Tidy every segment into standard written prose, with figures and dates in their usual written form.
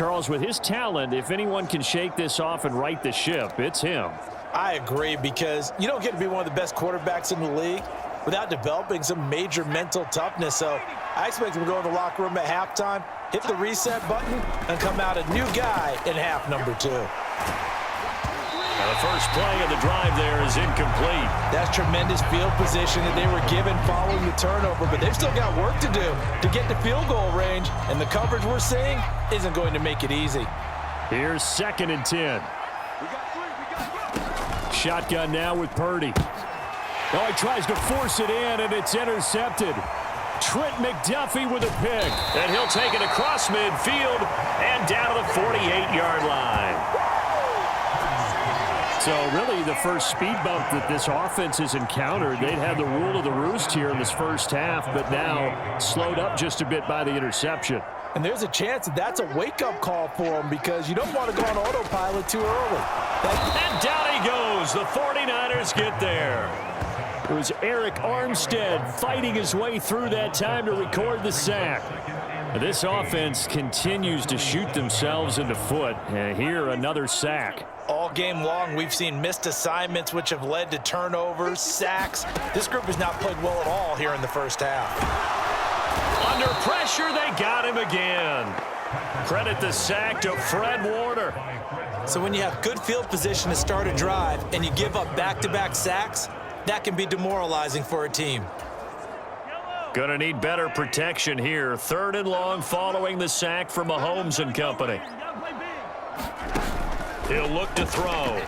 Charles, with his talent, if anyone can shake this off and right the ship, it's him. I agree, because you don't get to be one of the best quarterbacks in the league without developing some major mental toughness. So I expect him to go in the locker room at halftime, hit the reset button, and come out a new guy in half number 2. The first play of the drive there is incomplete. That's tremendous field position that they were given following the turnover, but they've still got work to do to get to field goal range, and the coverage we're seeing isn't going to make it easy. Here's 2nd and 10. Shotgun now with Purdy. Oh, he tries to force it in, and it's intercepted. Trent McDuffie with a pick, and he'll take it across midfield and down to the 48-yard line. So really the first speed bump that this offense has encountered, they'd had the rule of the roost here in this first half, but now slowed up just a bit by the interception. And there's a chance that that's a wake-up call for them, because you don't want to go on autopilot too early. And down he goes. The 49ers get there. It was Eric Armstead fighting his way through that time to record the sack. This offense continues to shoot themselves in the foot. And here, another sack. All game long, we've seen missed assignments, which have led to turnovers, sacks. This group has not played well at all here in the first half. Under pressure, they got him again. Credit the sack to Fred Warner. So when you have good field position to start a drive and you give up back-to-back sacks, that can be demoralizing for a team. Gonna need better protection here. 3rd and long following the sack from Mahomes and company. He'll look to throw.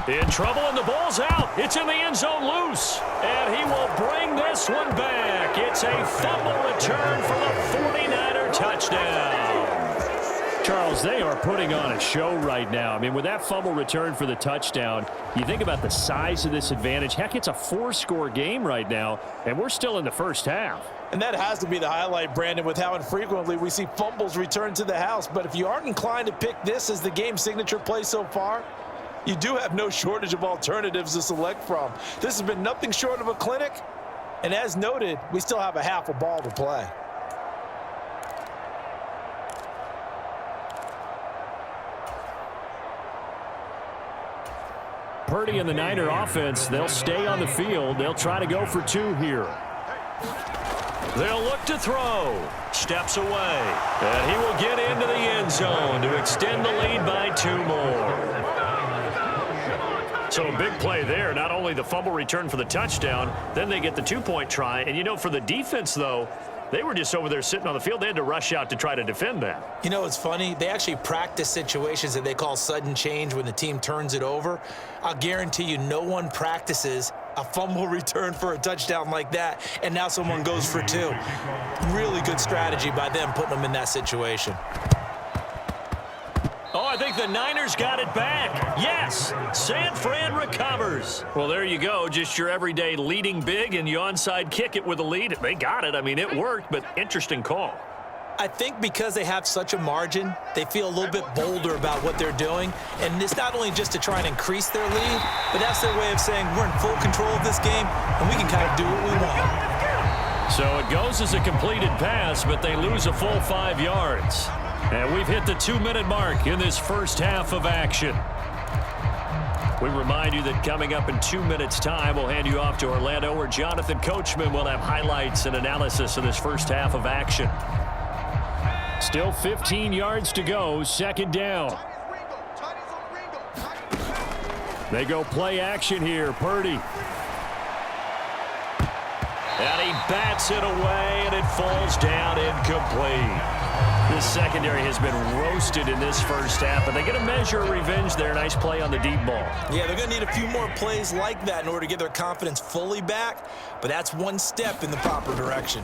In trouble, and the ball's out. It's in the end zone loose. And he will bring this one back. It's a fumble return for the 49er touchdown. Charles, they are putting on a show right now. I mean, with that fumble return for the touchdown, you think about the size of this advantage. Heck, it's a 4-score game right now, and we're still in the first half. And that has to be the highlight, Brandon, with how infrequently we see fumbles return to the house. But if you aren't inclined to pick this as the game signature play so far, you do have no shortage of alternatives to select from. This has been nothing short of a clinic. And as noted, we still have a half a ball to play. Purdy and the Niner offense, they'll stay on the field. They'll try to go for 2 here. They'll look to throw. Steps away. And he will get into the end zone to extend the lead by 2 more. So a big play there. Not only the fumble return for the touchdown, then they get the 2-point try. And, you know, for the defense, though, they were just over there sitting on the field. They had to rush out to try to defend that. You know, it's funny. They actually practice situations that they call sudden change when the team turns it over. I'll guarantee you no one practices a fumble return for a touchdown like that, and now someone goes for 2. Really good strategy by them putting them in that situation. Oh, I think the Niners got it back. Yes, San Fran recovers. Well, there you go. Just your everyday leading big, and you onside kick it with a lead. They got it. I mean, it worked, but interesting call. I think because they have such a margin, they feel a little bit bolder about what they're doing. And it's not only just to try and increase their lead, but that's their way of saying we're in full control of this game, and we can kind of do what we want. So it goes as a completed pass, but they lose a full 5 yards. And we've hit the 2-minute mark in this first half of action. We remind you that coming up in 2 minutes' time, we'll hand you off to Orlando, where Jonathan Coachman will have highlights and analysis of this first half of action. Still 15 yards to go, 2nd down. They go play action here, Purdy. And he bats it away, and it falls down incomplete. This secondary has been roasted in this first half, but they get a measure of revenge there. Nice play on the deep ball. Yeah, they're going to need a few more plays like that in order to get their confidence fully back, but that's one step in the proper direction.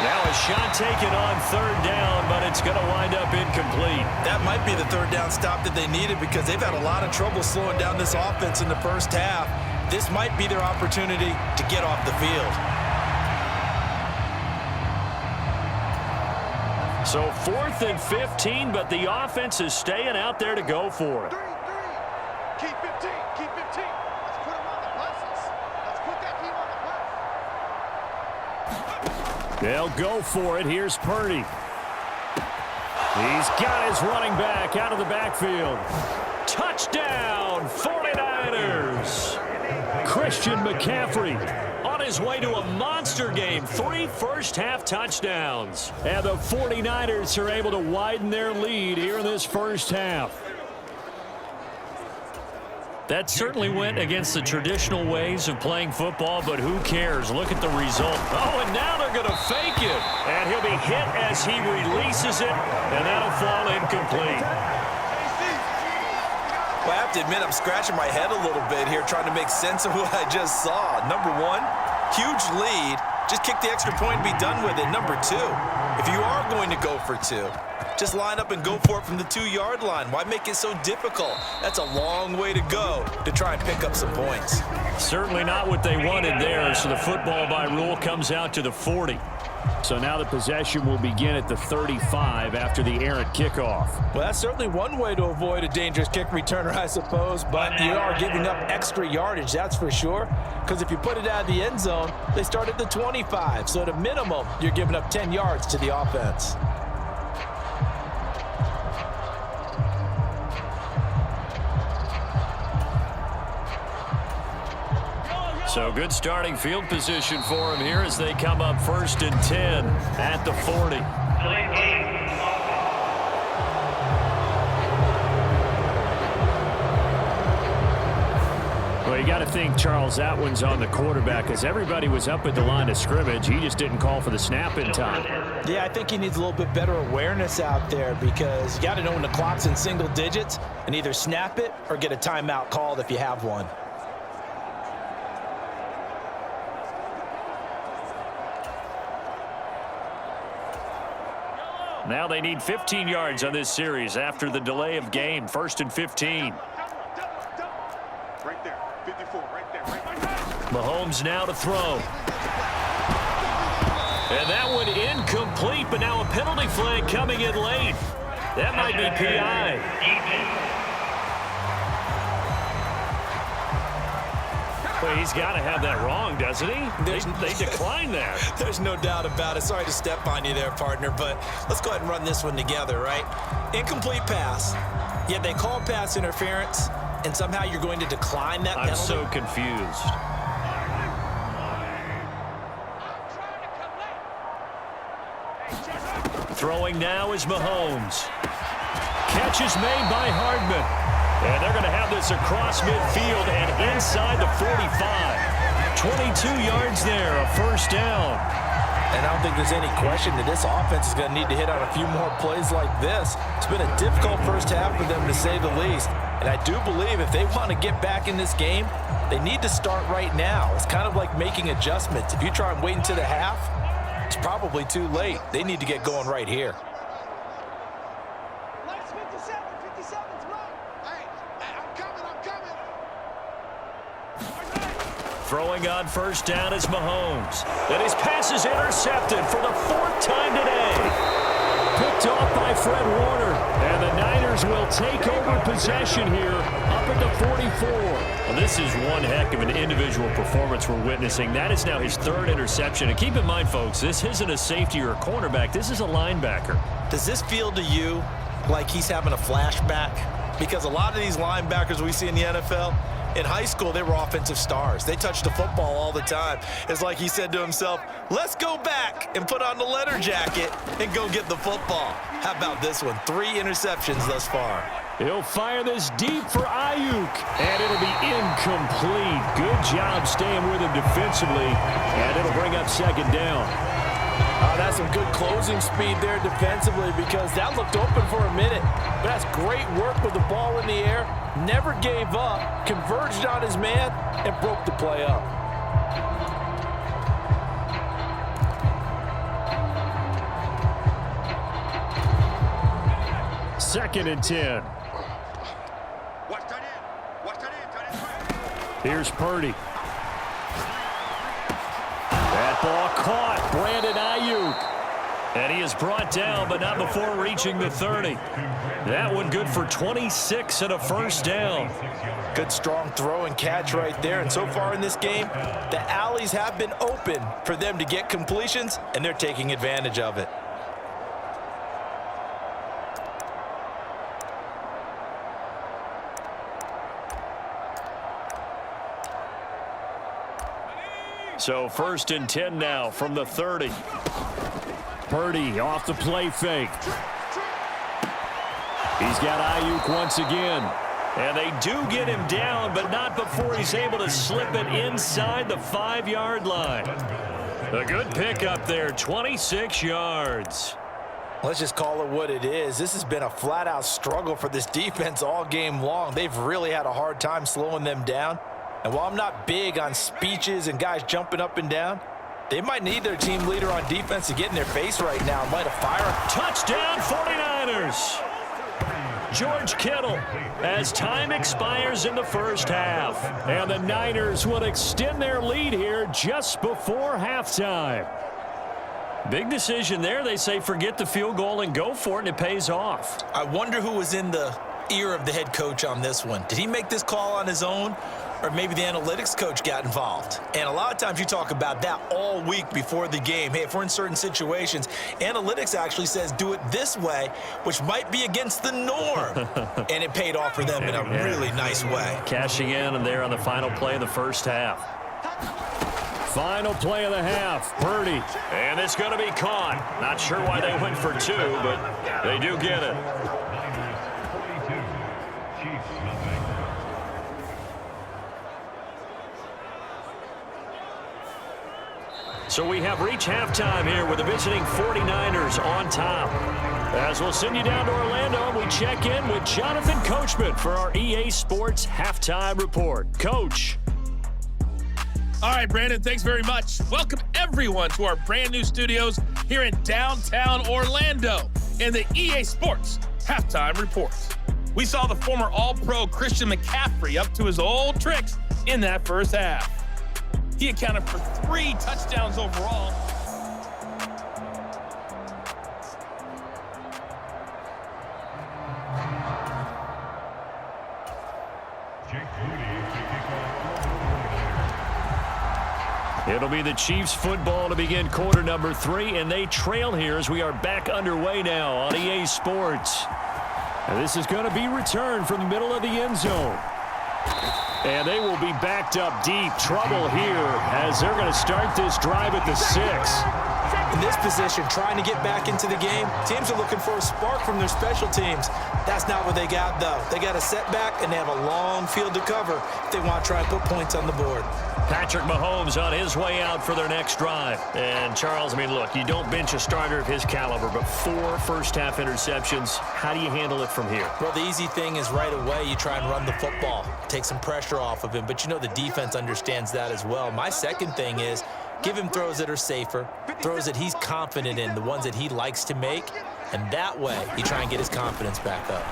Now a shot taken on 3rd down, but it's going to wind up incomplete. That might be the 3rd down stop that they needed, because they've had a lot of trouble slowing down this offense in the first half. This might be their opportunity to get off the field. So 4th and 15, but the offense is staying out there to go for it. Keep 15. Keep 15. Let's put them on the buses. Let's put that team on the bus. They'll go for it. Here's Purdy. He's got his running back out of the backfield. Touchdown, 49ers. Christian McCaffrey on his way to a monster game. 3 first-half touchdowns. And the 49ers are able to widen their lead here in this first half. That certainly went against the traditional ways of playing football, but who cares? Look at the result. Oh, and now they're going to fake it. And he'll be hit as he releases it, and that'll fall incomplete. Well, I have to admit, I'm scratching my head a little bit here trying to make sense of what I just saw. Number one, huge lead. Just kick the extra point and be done with it. Number two, if you are going to go for 2, just line up and go for it from the 2-yard line. Why make it so difficult? That's a long way to go to try and pick up some points. Certainly not what they wanted there, so the football by rule comes out to the 40. So now the possession will begin at the 35 after the errant kickoff. Well, that's certainly one way to avoid a dangerous kick returner, I suppose, but you are giving up extra yardage, that's for sure, because if you put it out of the end zone, they start at the 25, so at a minimum, you're giving up 10 yards to the offense. So good starting field position for him here as they come up 1st and 10 at the 40. Well, you got to think, Charles, that one's on the quarterback because everybody was up at the line of scrimmage. He just didn't call for the snap in time. Yeah, I think he needs a little bit better awareness out there because you got to know when the clock's in single digits and either snap it or get a timeout called if you have one. Now they need 15 yards on this series after the delay of game. 1st and 15. Right there. 54. Right there. Right there. Mahomes now to throw. And that one incomplete, but now a penalty flag coming in late. That might be PI. Well, he's got to have that wrong, doesn't he? They declined that. There's no doubt about it. Sorry to step on you there, partner, but let's go ahead and run this one together, right? Incomplete pass. Yet they call pass interference, and somehow you're going to decline that penalty? I'm so confused. Throwing now is Mahomes. Catch is made by Hardman. And they're going to have this across midfield and inside the 45. 22 yards there, a 1st down. And I don't think there's any question that this offense is going to need to hit on a few more plays like this. It's been a difficult first half for them, to say the least. And I do believe if they want to get back in this game, they need to start right now. It's kind of like making adjustments. If you try and wait until the half, it's probably too late. They need to get going right here. Throwing on 1st down is Mahomes. And his pass is intercepted for the 4th time today. Picked off by Fred Warner. And the Niners will take over possession here up at the 44. Well, this is one heck of an individual performance we're witnessing. That is now his 3rd interception. And keep in mind, folks, this isn't a safety or a cornerback. This is a linebacker. Does this feel to you like he's having a flashback? Because a lot of these linebackers we see in the NFL, in high school, they were offensive stars. They touched the football all the time. It's like he said to himself, let's go back and put on the leather jacket and go get the football. How about this one? 3 interceptions thus far. He'll fire this deep for Ayuk, and it'll be incomplete. Good job staying with him defensively, and it'll bring up 2nd down. That's some good closing speed there defensively because that looked open for a minute. But that's great work with the ball in the air. Never gave up, converged on his man, and broke the play up. Second and 10. Watch tight end. Watch tight end. Tight end. Here's Purdy. That ball caught. Brandon Ayuk. And he is brought down, but not before reaching the 30. That one good for 26 and a first down. Good strong throw and catch right there. And so far in this game, the alleys have been open for them to get completions, and they're taking advantage of it. So 1st and 10 now from the 30. Purdy off the play fake. He's got Ayuk once again. And they do get him down, but not before he's able to slip it inside the 5-yard line. A good pickup there, 26 yards. Let's just call it what it is. This has been a flat-out struggle for this defense all game long. They've really had a hard time slowing them down. And while I'm not big on speeches and guys jumping up and down, they might need their team leader on defense to get in their face right now and light a fire. Touchdown 49ers. George Kittle as time expires in the first half. And the Niners will extend their lead here just before halftime. Big decision there. They say forget the field goal and go for it, and it pays off. I wonder who was in the ear of the head coach on this one. Did he make this call on his own? Or maybe the analytics coach got involved. And a lot of times you talk about that all week before the game. Hey, if we're in certain situations, analytics actually says do it this way, which might be against the norm. And it paid off for them in a really nice way. Cashing in and there on the final play of the first half. Final play of the half, Purdy. And it's going to be caught. Not sure why they went for 2, but they do get it. So we have reached halftime here with the visiting 49ers on top. As we'll send you down to Orlando, we check in with Jonathan Coachman for our EA Sports Halftime Report. Coach. All right, Brandon, thanks very much. Welcome, everyone, to our brand new studios here in downtown Orlando in the EA Sports Halftime Report. We saw the former All-Pro Christian McCaffrey up to his old tricks in that first half. He accounted for 3 touchdowns overall. It'll be the Chiefs football to begin quarter number 3, and they trail here as we are back underway now on EA Sports. And this is going to be returned from the middle of the end zone. And they will be backed up deep. Trouble here as they're going to start this drive at the 6. In this position, trying to get back into the game, teams are looking for a spark from their special teams. That's not what they got, though. They got a setback, and they have a long field to cover if they want to try and put points on the board. Patrick Mahomes on his way out for their next drive. And, Charles, I mean, look, you don't bench a starter of his caliber, but 4 first-half interceptions. How do you handle it from here? Well, the easy thing is right away you try and run the football, take some pressure off of him. But, you know, the defense understands that as well. My second thing is give him throws that are safer, throws that he's confident in, the ones that he likes to make. And that way, you try and get his confidence back up.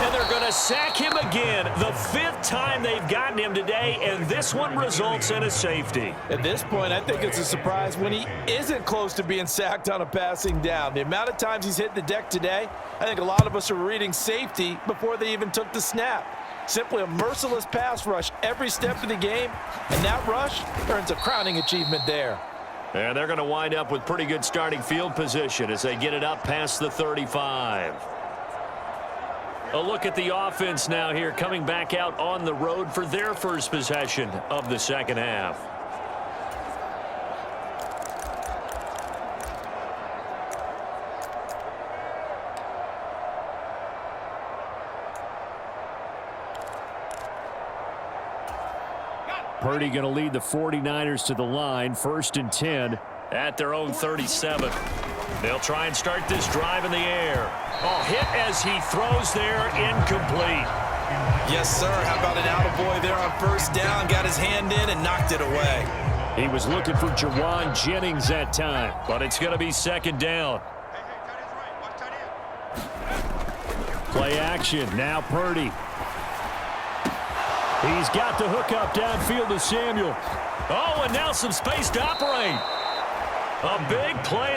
And they're going to sack him again. The 5th time they've gotten him today, and this one results in a safety. At this point, I think it's a surprise when he isn't close to being sacked on a passing down. The amount of times he's hit the deck today, I think a lot of us are reading safety before they even took the snap. Simply a merciless pass rush every step of the game, and that rush earns a crowning achievement there. And they're going to wind up with pretty good starting field position as they get it up past the 35. A look at the offense now here, coming back out on the road for their first possession of the second half. Purdy going to lead the 49ers to the line, 1st and 10 at their own 37. They'll try and start this drive in the air. Oh, hit as he throws there, incomplete. Yes, sir. How about an attaboy there on first down? Got his hand in and knocked it away. He was looking for Jawan Jennings that time, but it's going to be 2nd down. Play action. Now Purdy. He's got the hook up downfield to Samuel. Oh, and now some space to operate. A big play there.